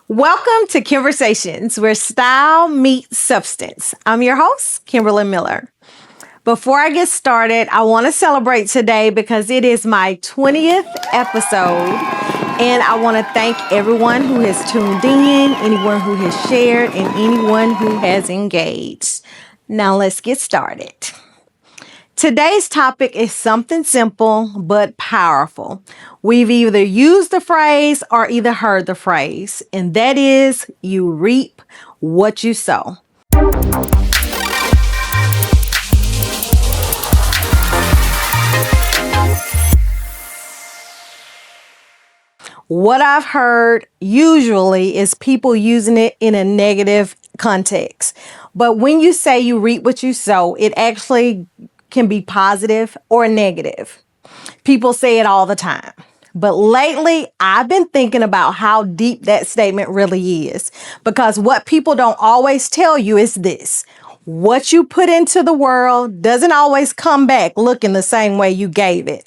Welcome to Conversations, where style meets substance. I'm your host, Kimberly Miller. Before I get started, I want to celebrate today because it is my 20th episode, and I want to thank everyone who has tuned in, anyone who has shared, and anyone who has engaged. Now let's get started. Today's topic is something simple but powerful. We've either used the phrase or either heard the phrase, and that is you reap what you sow. What I've heard usually is people using it in a negative context. But when you say you reap what you sow, it actually can be positive or negative. People say it all the time. But lately, I've been thinking about how deep that statement really is. Because what people don't always tell you is this: what you put into the world doesn't always come back looking the same way you gave it.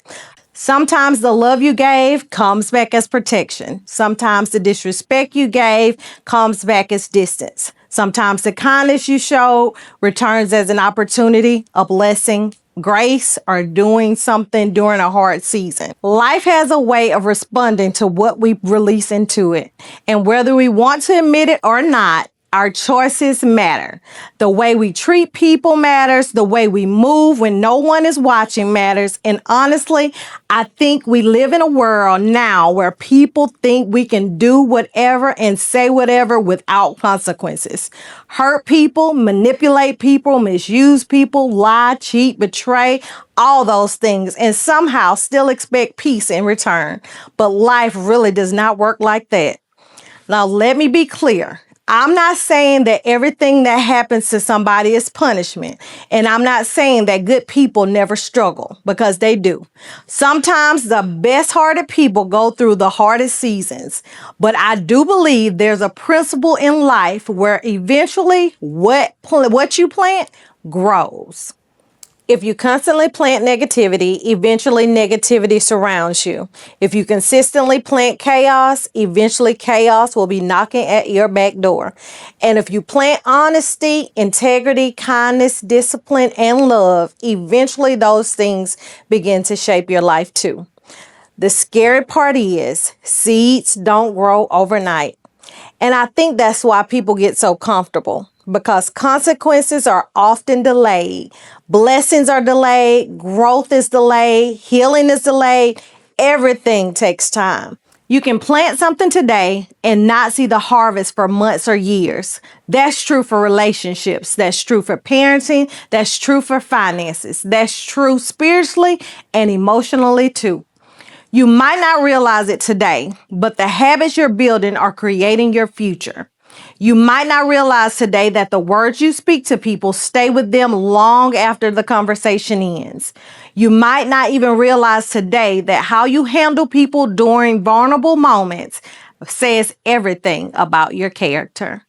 Sometimes the love you gave comes back as protection. Sometimes the disrespect you gave comes back as distance. Sometimes the kindness you showed returns as an opportunity, a blessing, grace, or doing something during a hard season. Life has a way of responding to what we release into it. And whether we want to admit it or not, our choices matter. The way we treat people matters. The way we move when no one is watching matters. And honestly, I think we live in a world now where people think we can do whatever and say whatever without consequences. Hurt people, manipulate people, misuse people, lie, cheat, betray, all those things, and somehow still expect peace in return. But life really does not work like that. Now, let me be clear. I'm not saying that everything that happens to somebody is punishment. And I'm not saying that good people never struggle, because they do. Sometimes the best-hearted people go through the hardest seasons. But I do believe there's a principle in life where eventually what you plant grows. If you constantly plant negativity, eventually negativity surrounds you. If you consistently plant chaos, eventually chaos will be knocking at your back door. And if you plant honesty, integrity, kindness, discipline, and love, eventually those things begin to shape your life too. The scary part is seeds don't grow overnight. And I think that's why people get so comfortable, because consequences are often delayed. Blessings are delayed. Growth is delayed. Healing is delayed. Everything takes time. You can plant something today and not see the harvest for months or years. That's true for relationships. That's true for parenting. That's true for finances. That's true spiritually and emotionally too. You might not realize it today, but the habits you're building are creating your future. You might not realize today that the words you speak to people stay with them long after the conversation ends. You might not even realize today that how you handle people during vulnerable moments says everything about your character.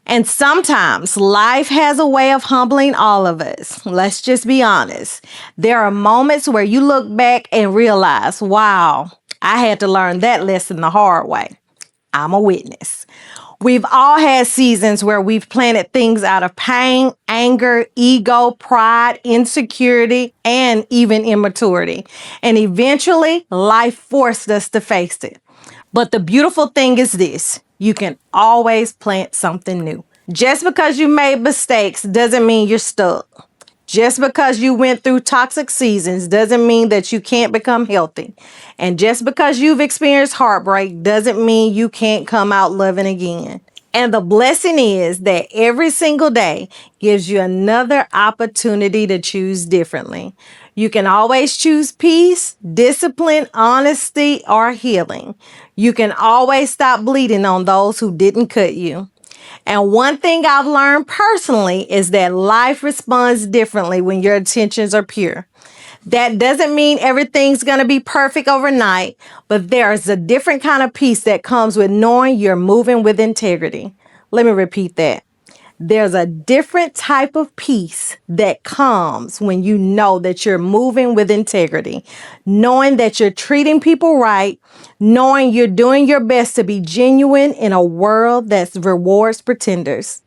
And sometimes life has a way of humbling all of us. Let's just be honest. There are moments where you look back and realize, wow, I had to learn that lesson the hard way. I'm a witness. We've all had seasons where we've planted things out of pain, anger, ego, pride, insecurity, and even immaturity. And eventually, life forced us to face it. But the beautiful thing is this: you can always plant something new. Just because you made mistakes doesn't mean you're stuck. Just because you went through toxic seasons doesn't mean that you can't become healthy. And just because you've experienced heartbreak doesn't mean you can't come out loving again. And the blessing is that every single day gives you another opportunity to choose differently. You can always choose peace, discipline, honesty, or healing. You can always stop bleeding on those who didn't cut you. And one thing I've learned personally is that life responds differently when your intentions are pure. That doesn't mean everything's going to be perfect overnight, but there's a different kind of peace that comes with knowing you're moving with integrity. Let me repeat that. There's a different type of peace that comes when you know that you're moving with integrity, knowing that you're treating people right, knowing you're doing your best to be genuine in a world that rewards pretenders.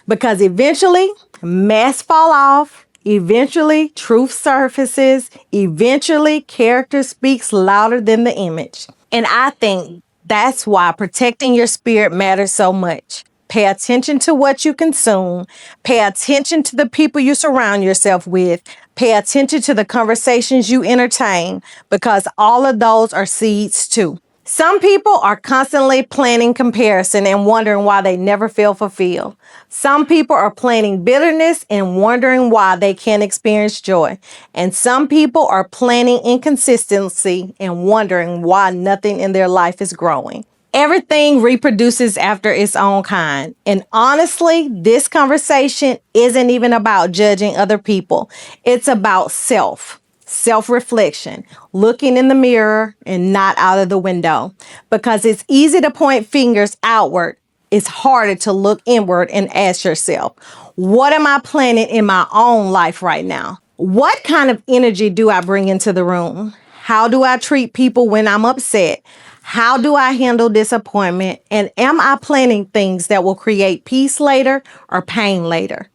Because eventually, masks fall off. Eventually, truth surfaces. Eventually, character speaks louder than the image. And I think that's why protecting your spirit matters so much. Pay attention to what you consume. Pay attention to the people you surround yourself with. Pay attention to the conversations you entertain, because all of those are seeds too. Some people are constantly planning comparison and wondering why they never feel fulfilled. Some people are planning bitterness and wondering why they can't experience joy. And some people are planning inconsistency and wondering why nothing in their life is growing. Everything reproduces after its own kind. And honestly, this conversation isn't even about judging other people. It's about self-reflection, looking in the mirror and not out of the window. Because it's easy to point fingers outward. It's harder to look inward and ask yourself, what am I planning in my own life right now? What kind of energy do I bring into the room? How do I treat people when I'm upset? How do I handle disappointment? And am I planning things that will create peace later or pain later?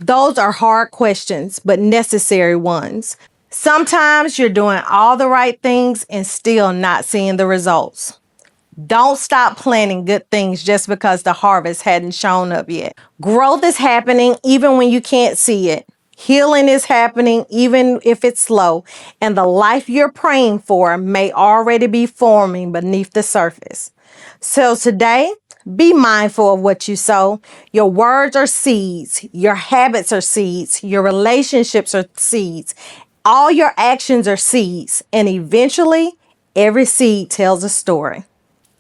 Those are hard questions, but necessary ones. Sometimes you're doing all the right things and still not seeing the results. Don't stop planting good things just because the harvest hadn't shown up yet. Growth is happening even when you can't see it. Healing is happening even if it's slow. And the life you're praying for may already be forming beneath the surface. So today, be mindful of what you sow. Your words are seeds. Your habits are seeds. Your relationships are seeds. All your actions are seeds. And eventually, every seed tells a story.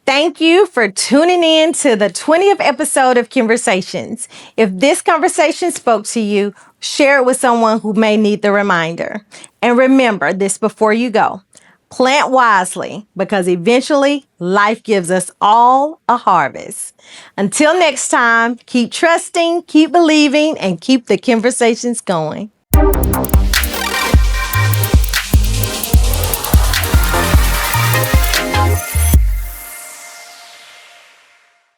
Thank you for tuning in to the 20th episode of Conversations. If this conversation spoke to you, share it with someone who may need the reminder. And remember this before you go. Plant wisely, because eventually life gives us all a harvest. Until next time, keep trusting, keep believing, and keep the conversations going.